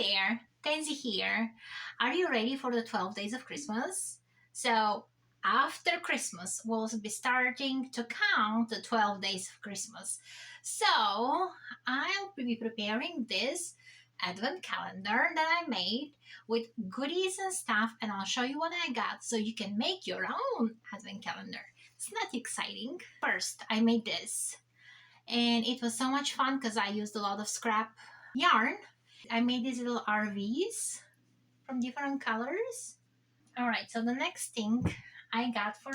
there, Tansy here. Are you ready for the 12 days of Christmas? So after Christmas, we'll be starting to count the 12 days of Christmas. So I'll be preparing this advent calendar that I made with goodies and stuff, and I'll show you what I got so you can make your own advent calendar. Isn't that exciting? First, I made this, and it was so much fun because I used a lot of scrap yarn. I made these little RVs from different colors. Alright, so the next thing I got for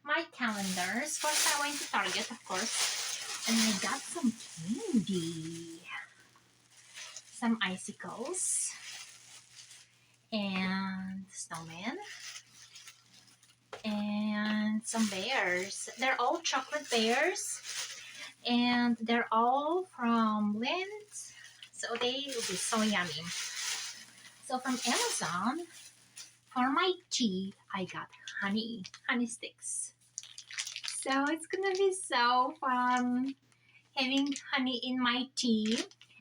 my calendars, first I went to Target, of course, and I got some candy, some icicles, and snowman, and some bears. They're all chocolate bears, and they're all from Lindt, so they will be so yummy. So from Amazon, for my tea, I got honey sticks. So it's gonna be so fun having honey in my tea.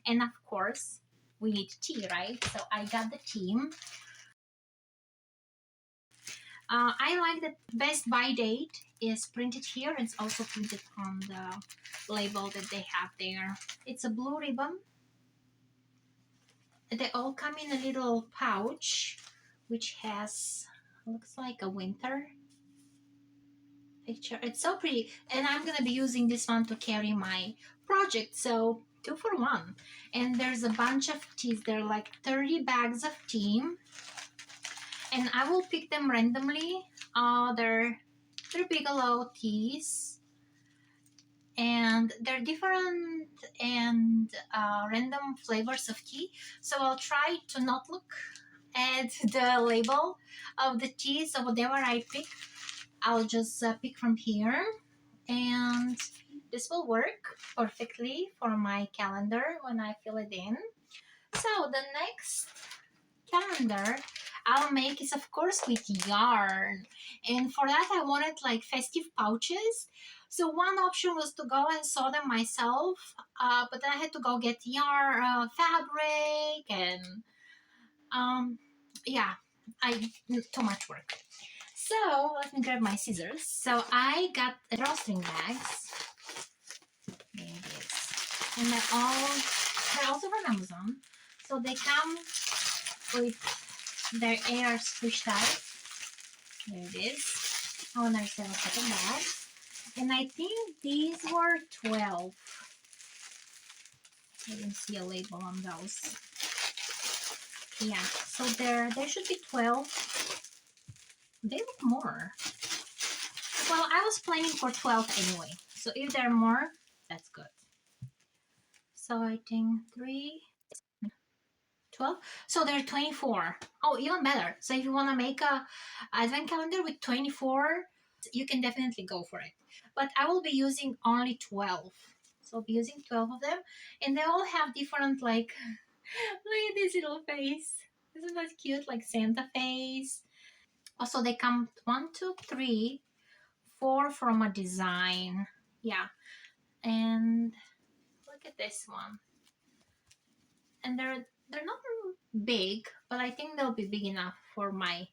And of course, we need tea, right? So I got the tea. I like the best by date is printed here. It's also printed on the label that they have there. It's a blue ribbon. They all come in a little pouch, which has, looks like a winter picture. It's so pretty, and I'm gonna be using this one to carry my project, so 2 for 1. And there's a bunch of teas. There are like 30 bags of tea, and I will pick them randomly. They're Bigelow teas, and they're different and random flavors of tea, so I'll try to not look at the label of the tea. So whatever I pick, I'll just pick from here, and this will work perfectly for my calendar when I fill it in. So the next calendar I'll make is of course with yarn, and for that I wanted like festive pouches. So one option was to go and sew them myself, but then I had to go get yarn, fabric, and yeah, too much work. So let me grab my scissors. So I got drawstring bags. There it is. And they're also from Amazon. So they come with their air squish type. There it is. Oh, and there's a second bag. And I think these were 12. I didn't see a label on those. Yeah, so there should be 12. They look more. Well, I was planning for 12 anyway. So if there are more, that's good. So I think 3, 12. So there are 24. Oh, even better. So if you want to make a advent calendar with 24, you can definitely go for it. But I will be using only 12. So I'll be using 12 of them. And they all have different, like, look at this little face. Isn't that cute? Like Santa face. Also, they come 1, 2, 3, 4 from a design. Yeah. And look at this one. And they're not big, but I think they'll be big enough for my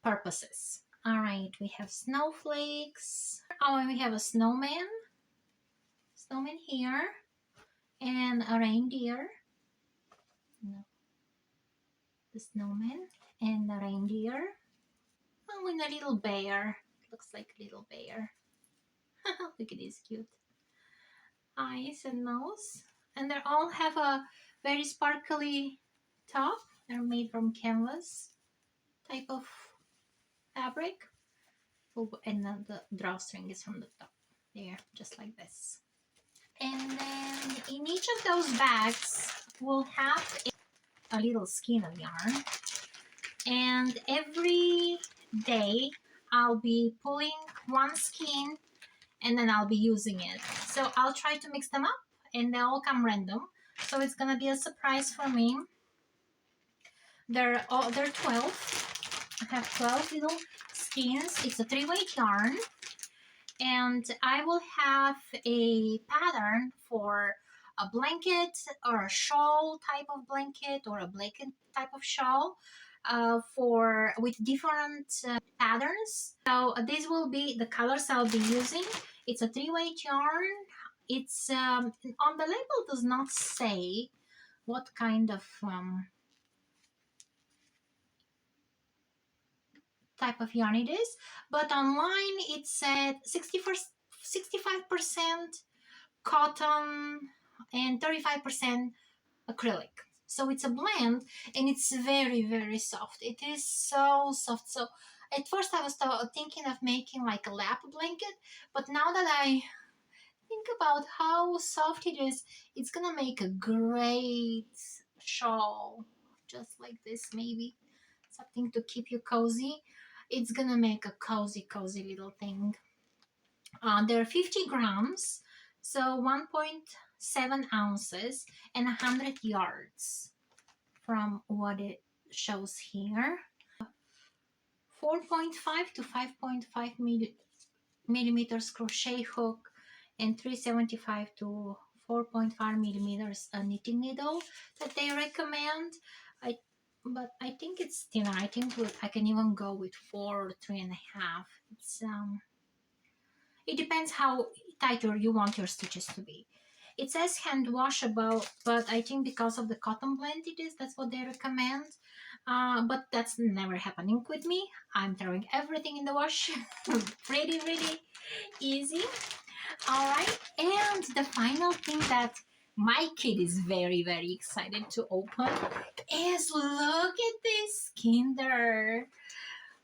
purposes. All right, we have snowflakes. Oh, and we have a snowman here, and a reindeer. No, the snowman and the reindeer. Oh, and a little bear. Looks like a little bear. Look at this cute eyes and nose. And they all have a very sparkly top. They're made from canvas type of fabric. And then the drawstring is from the top there, just like this. And then in each of those bags we'll have a little skein of yarn, and every day I'll be pulling one skein and then I'll be using it. So I'll try to mix them up, and they all come random, so it's gonna be a surprise for me. They're 12. I have 12 little skeins. It's a 3-weight yarn, and I will have a pattern for a blanket or a shawl type of blanket or a blanket type of shawl for with different patterns. So this will be the colors I'll be using. It's a 3-weight yarn. It's on the label does not say what kind of type of yarn it is, but online it said 65% cotton and 35% acrylic. So it's a blend and it's very, very soft. It is so soft. So at first I was thinking of making like a lap blanket, but now that I think about how soft it is, it's gonna make a great shawl, just like this, maybe something to keep you cozy. It's gonna make a cozy little thing. They're 50 grams, so 1.7 ounces and 100 yards from what it shows here. 4.5 to 5.5 millimeters crochet hook and 375 to 4.5 millimeters a knitting needle that they recommend. But I think it's thinner. I think I can even go with 4 or 3.5. It's it depends how tight you want your stitches to be. It says hand washable, but I think because of the cotton blend that's what they recommend. But that's never happening with me. I'm throwing everything in the wash. Pretty easy. All right, and the final thing that my kid is very excited to open is, look at this Kinder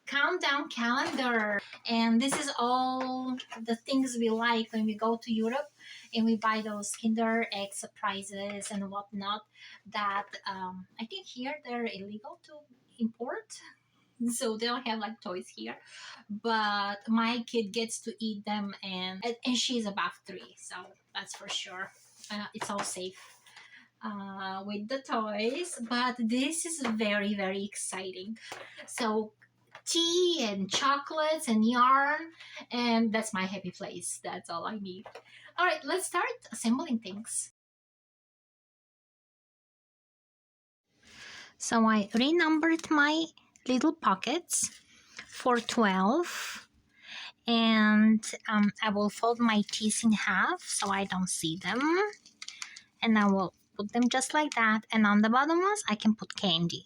countdown calendar. And this is all the things we like when we go to Europe and we buy those Kinder egg surprises and whatnot that I think here they're illegal to import. So they don't have like toys here, but my kid gets to eat them, and she's above 3, so that's for sure. It's all safe with the toys, but this is very exciting. So tea and chocolates and yarn, and that's my happy place. That's all I need. All right, let's start assembling things. So I renumbered my little pockets for 12, and I will fold my tees in half so I don't see them, and I will put them just like that, and on the bottom ones I can put candy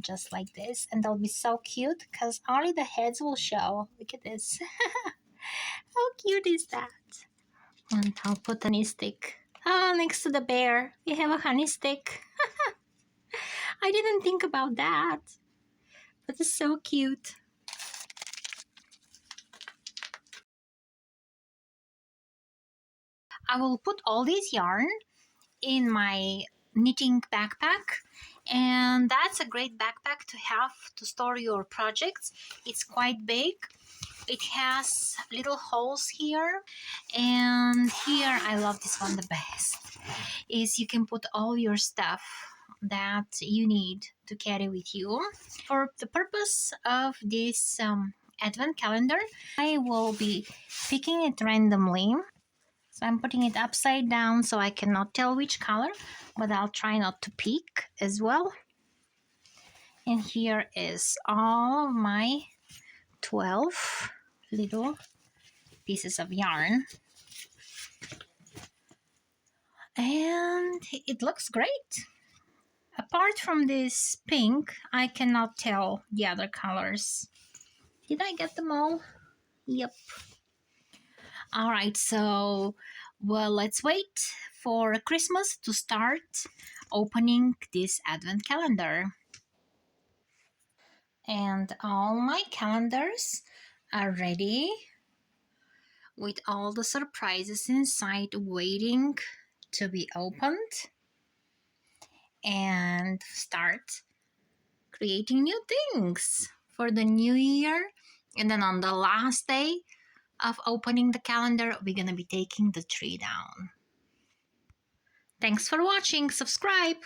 just like this, and they'll be so cute because only the heads will show. Look at this. How cute is that? And I'll put a honey stick. Oh, next to the bear we have a honey stick. I didn't think about that, but it's so cute. I will put all this yarn in my knitting backpack, and that's a great backpack to have to store your projects. It's quite big. It has little holes here, and here I love this one the best, is you can put all your stuff that you need to carry with you. For the purpose of this advent calendar, I will be picking it randomly. So I'm putting it upside down so I cannot tell which color, but I'll try not to peek as well. And here is all my 12 little pieces of yarn. And it looks great. Apart from this pink, I cannot tell the other colors. Did I get them all? Yep. All right, so, well, let's wait for Christmas to start opening this advent calendar. And all my calendars are ready with all the surprises inside waiting to be opened and start creating new things for the new year. And then on the last day of opening the calendar, we're gonna be taking the tree down. Thanks for watching. Subscribe.